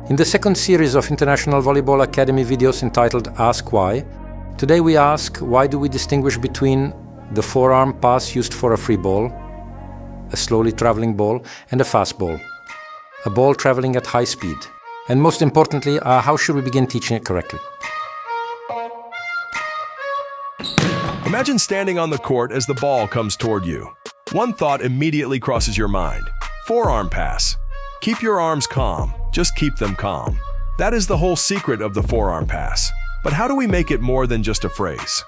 In the second series of International Volleyball Academy videos entitled Ask Why, today we ask why do we distinguish between the forearm pass used for a free ball, a slowly traveling ball, and a fast ball, a ball traveling at high speed. And most importantly, how should we begin teaching it correctly? Imagine standing on the court as the ball comes toward you. One thought immediately crosses your mind. Forearm pass. Keep your arms calm. Just keep them calm. That is the whole secret of the forearm pass. But how do we make it more than just a phrase?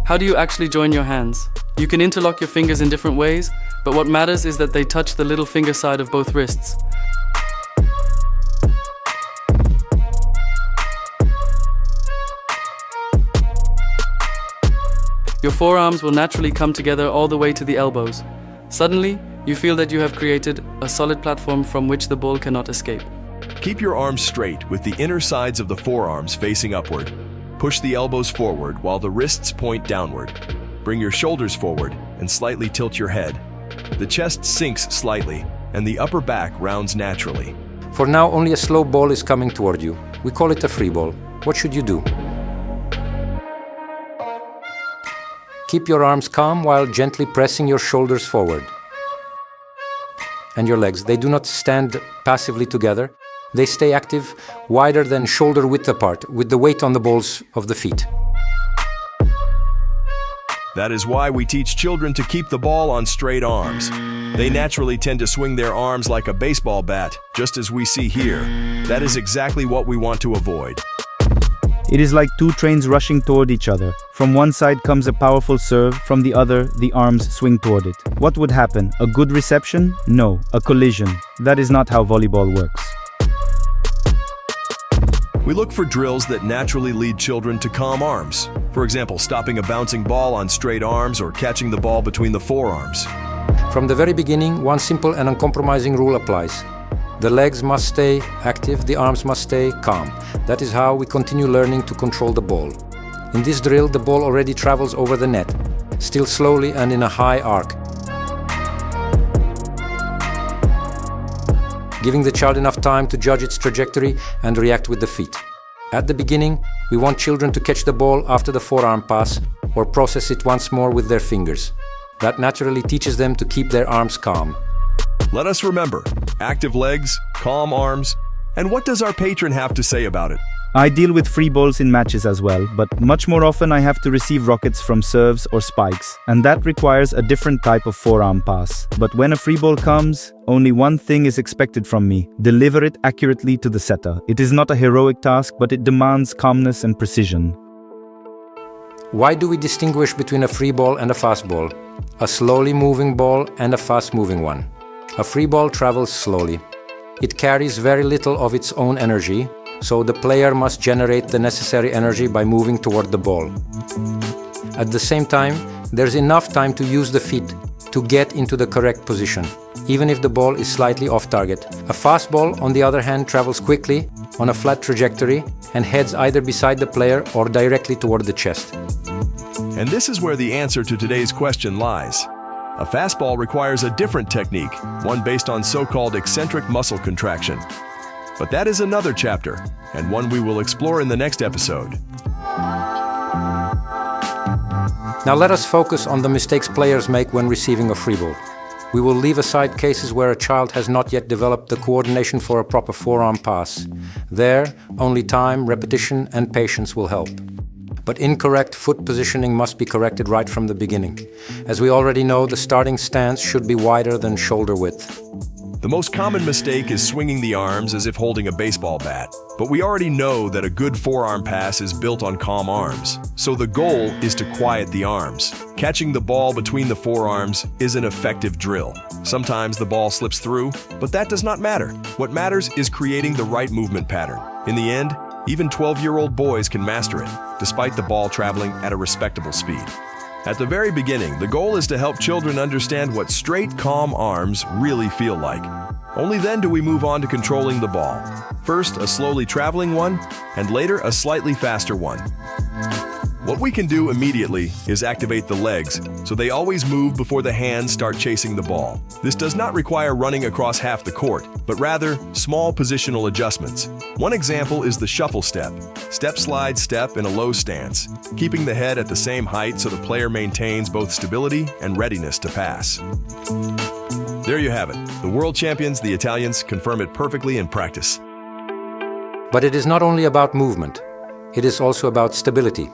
How do you actually join your hands? You can interlock your fingers in different ways, but what matters is that they touch the little finger side of both wrists. Your forearms will naturally come together all the way to the elbows. Suddenly, you feel that you have created a solid platform from which the ball cannot escape. Keep your arms straight with the inner sides of the forearms facing upward. Push the elbows forward while the wrists point downward. Bring your shoulders forward and slightly tilt your head. The chest sinks slightly and the upper back rounds naturally. For now, only a slow ball is coming toward you. We call it a free ball. What should you do? Keep your arms calm while gently pressing your shoulders forward. And your legs. They do not stand passively together. They stay active, wider than shoulder width apart, with the weight on the balls of the feet. That is why we teach children to keep the ball on straight arms. They naturally tend to swing their arms like a baseball bat, just as we see here. That is exactly what we want to avoid. It is like two trains rushing toward each other. From one side comes a powerful serve, from the other, the arms swing toward it. What would happen? A good reception? No, a collision. That is not how volleyball works. We look for drills that naturally lead children to calm arms. For example, stopping a bouncing ball on straight arms or catching the ball between the forearms. From the very beginning, one simple and uncompromising rule applies. The legs must stay active, the arms must stay calm. That is how we continue learning to control the ball. In this drill, the ball already travels over the net, still slowly and in a high arc, giving the child enough time to judge its trajectory and react with the feet. At the beginning, we want children to catch the ball after the forearm pass or process it once more with their fingers. That naturally teaches them to keep their arms calm. Let us remember, active legs, calm arms, and what does our patron have to say about it? I deal with free balls in matches as well, but much more often I have to receive rockets from serves or spikes, and that requires a different type of forearm pass. But when a free ball comes, only one thing is expected from me: deliver it accurately to the setter. It is not a heroic task, but it demands calmness and precision. Why do we distinguish between a free ball and a fast ball? A slowly moving ball and a fast moving one. A free ball travels slowly. It carries very little of its own energy, so the player must generate the necessary energy by moving toward the ball. At the same time, there's enough time to use the feet to get into the correct position, even if the ball is slightly off target. A fast ball, on the other hand, travels quickly on a flat trajectory and heads either beside the player or directly toward the chest. And this is where the answer to today's question lies. A fastball requires a different technique, one based on so-called eccentric muscle contraction. But that is another chapter, and one we will explore in the next episode. Now let us focus on the mistakes players make when receiving a free ball. We will leave aside cases where a child has not yet developed the coordination for a proper forearm pass. There, only time, repetition, and patience will help. But incorrect foot positioning must be corrected right from the beginning. As we already know, the starting stance should be wider than shoulder width. The most common mistake is swinging the arms as if holding a baseball bat. But we already know that a good forearm pass is built on calm arms. So the goal is to quiet the arms. Catching the ball between the forearms is an effective drill. Sometimes the ball slips through, but that does not matter. What matters is creating the right movement pattern. In the end, even 12-year-old boys can master it, despite the ball traveling at a respectable speed. At the very beginning, the goal is to help children understand what straight, calm arms really feel like. Only then do we move on to controlling the ball. First, a slowly traveling one, and later a slightly faster one. What we can do immediately is activate the legs, so they always move before the hands start chasing the ball. This does not require running across half the court, but rather small positional adjustments. One example is the shuffle step. Step, slide, step in a low stance, keeping the head at the same height so the player maintains both stability and readiness to pass. There you have it. The world champions, the Italians, confirm it perfectly in practice. But it is not only about movement, it is also about stability,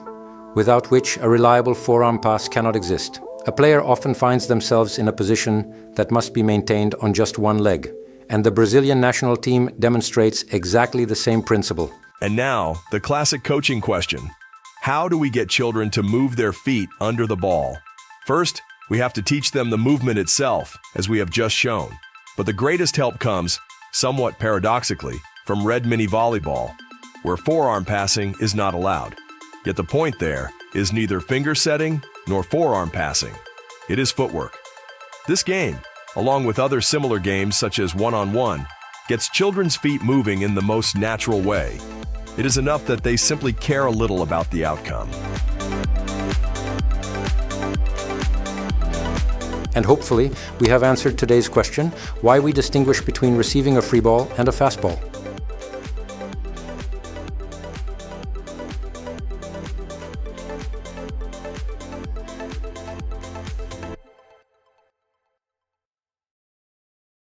without which a reliable forearm pass cannot exist. A player often finds themselves in a position that must be maintained on just one leg, and the Brazilian national team demonstrates exactly the same principle. And now, the classic coaching question. How do we get children to move their feet under the ball? First, we have to teach them the movement itself, as we have just shown. But the greatest help comes, somewhat paradoxically, from red mini volleyball, where forearm passing is not allowed. Yet the point there is neither finger setting nor forearm passing. It is footwork. This game, along with other similar games such as one-on-one, gets children's feet moving in the most natural way. It is enough that they simply care a little about the outcome. And hopefully, we have answered today's question, why we distinguish between receiving a free ball and a fastball.